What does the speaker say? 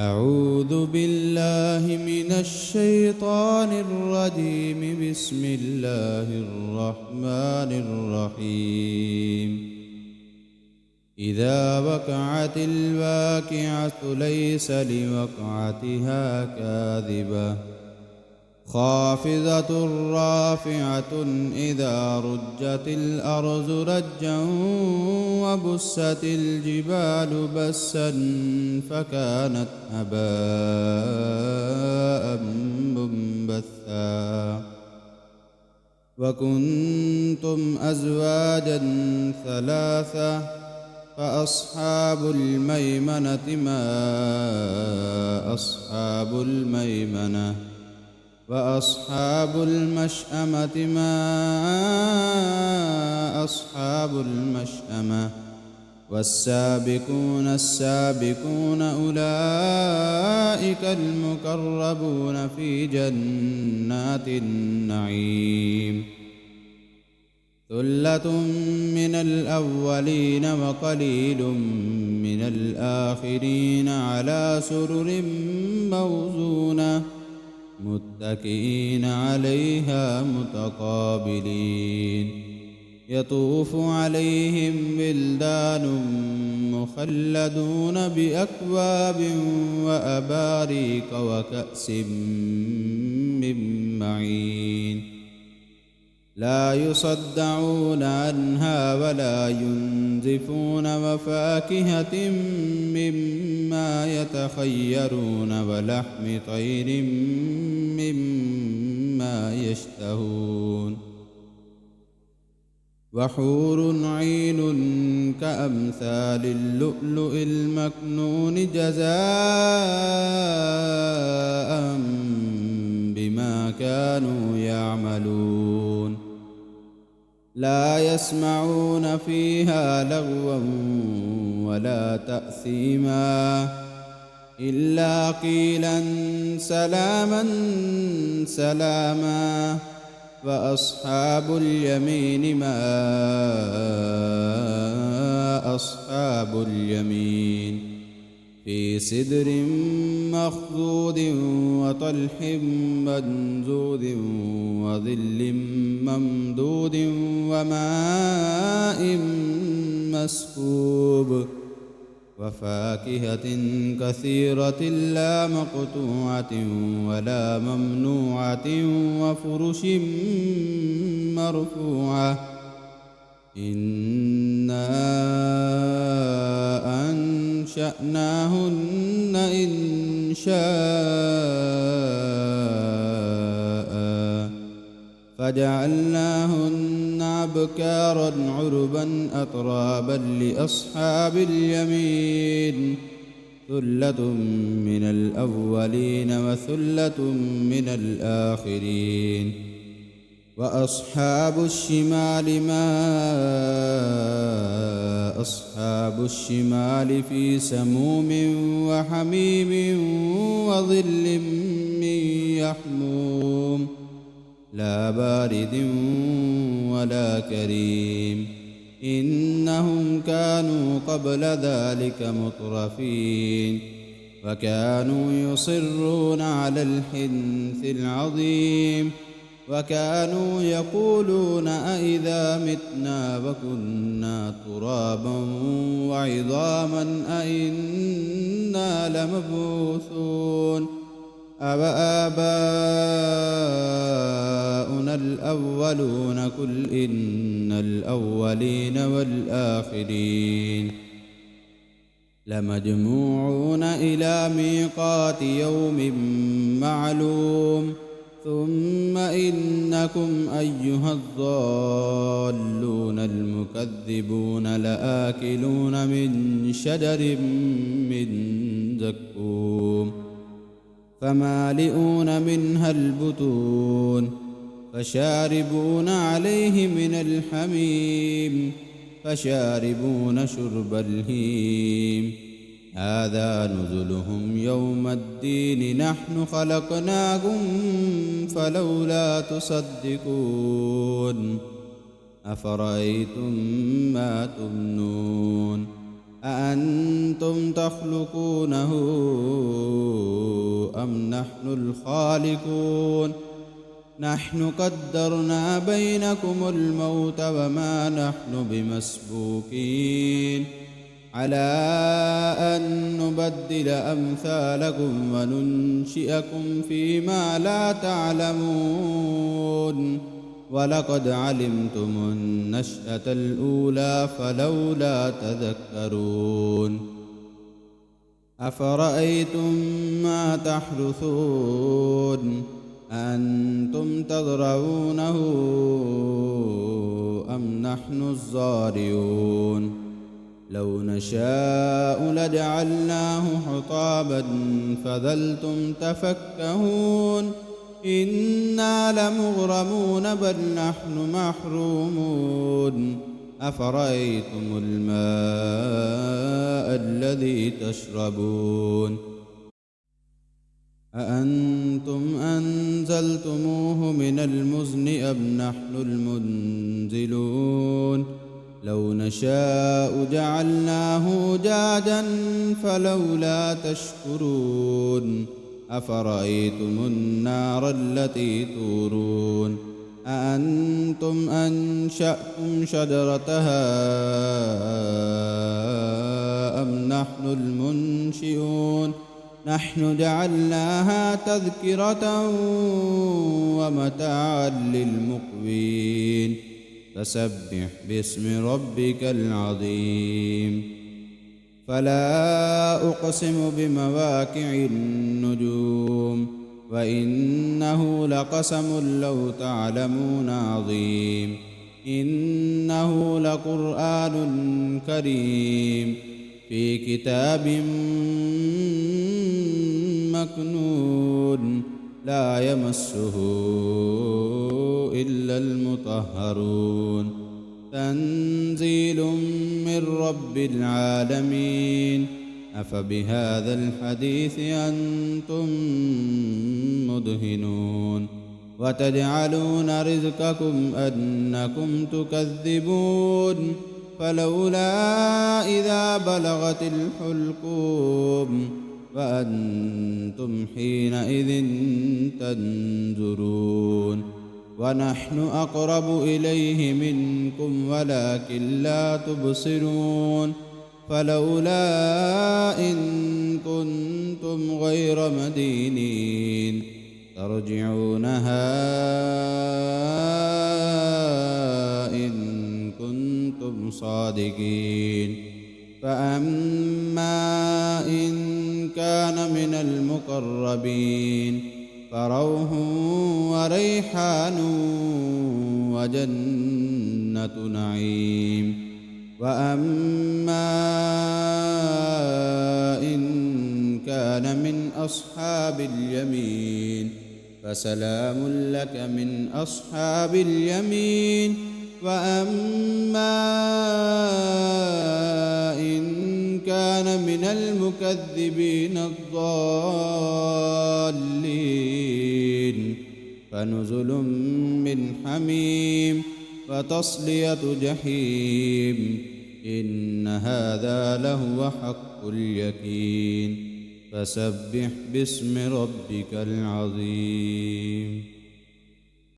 أعوذ بالله من الشيطان الرجيم. بسم الله الرحمن الرحيم. إذا وقعت الواقعة ليس لوقعتها كاذبة خافضة رافعة إذا رجت الأرض رجا وبست الجبال بسا فكانت هباء منبثا وكنتم أزواجا ثلاثة فأصحاب الميمنة ما أصحاب الميمنة وأصحاب المشأمة ما أصحاب المشأمة والسابقون السابقون أولئك المقربون في جنات النعيم. ثلة من الأولين وقليل من الآخرين على سرر موزونة متكئين عليها متقابلين يطوف عليهم ولدان مخلدون بأكواب وأباريق وكأس من معين لا يصدعون عنها ولا ينزفون وفاكهة مما يتخيرون ولحم طير مما يشتهون وحور عين كأمثال اللؤلؤ المكنون جزاء بما كانوا يعملون لا يسمعون فيها لغوا ولا تأثيما إلا قيلا سلاما سلاما وأصحاب اليمين ما أصحاب اليمين في سدر مخضود وطلح منضود وظل ممدود وماء مسكوب وفاكهة كثيرة لا مقطوعة ولا ممنوعة وفرش مرفوعة إنا أنشأناهن إنشاء فجعلناهن أبكارا عربا أترابا لأصحاب اليمين ثلة من الأولين وثلة من الآخرين وأصحاب الشمال ما أصحاب الشمال في سموم وحميم وظل من يحموم لا بارد ولا كريم إنهم كانوا قبل ذلك مترفين وكانوا يصرون على الحنث العظيم وكانوا يقولون أئذا متنا وكنا ترابا وعظاما أئنا لمبعوثون أوآباؤنا الأولون قل إن الأولين والآخرين لمجموعون إلى ميقات يوم معلوم ثم إنكم أيها الضالون المكذبون لآكلون من شجر من زقوم فمالئون منها البطون فشاربون عليه من الحميم فشاربون شرب الهيم هذا نزلهم يوم الدين نحن خلقناكم فلولا تصدقون أفرأيتم ما تمنون أأنتم تخلقونه أم نحن الخالقون نحن قدرنا بينكم الموت وما نحن بمسبوقين على أن نبدل أمثالكم وننشئكم فيما لا تعلمون ولقد علمتم النشأة الأولى فلولا تذكرون أفرأيتم ما تحرثون أأنتم تزرعونه أم نحن الزارعون لو نشاء لجعلناه حطاما فظلتم تفكهون إنا لمغرمون بل نحن محرومون أفرأيتم الماء الذي تشربون أأنتم أنزلتموه من المزن أم نحن المنزلون لو نشاء جعلناه جاجا فلولا تشكرون أفرأيتم النار التي تورون أأنتم أنشأتم شجرتها أم نحن المنشئون نحن جعلناها تذكرة ومتاعا للمقوين فسبح باسم ربك العظيم فلا أقسم بمواقع النجوم وإنه لقسم لو تعلمون عظيم إنه لقرآن كريم في كتاب مكنون لا يمسه إلا المطهرون تنزيل من رب العالمين أفبهذا الحديث أنتم مدهنون وتجعلون رزقكم أنكم تكذبون فلولا إذا بلغت الحلقوم وأنتم حينئذ تنظرون ونحن أقرب إليه منكم ولكن لا تبصرون فلولا إن كنتم غير مدينين ترجعونها إن كنتم صادقين فأما إن كان من المقربين فروح وريحان وجنة نعيم وأما إن كان من أصحاب اليمين فسلام لك من أصحاب اليمين وأما إن كان من المكذبين الضالين فنزل من حميم وتصلية جحيم إن هذا لهو حق اليقين فسبح باسم ربك العظيم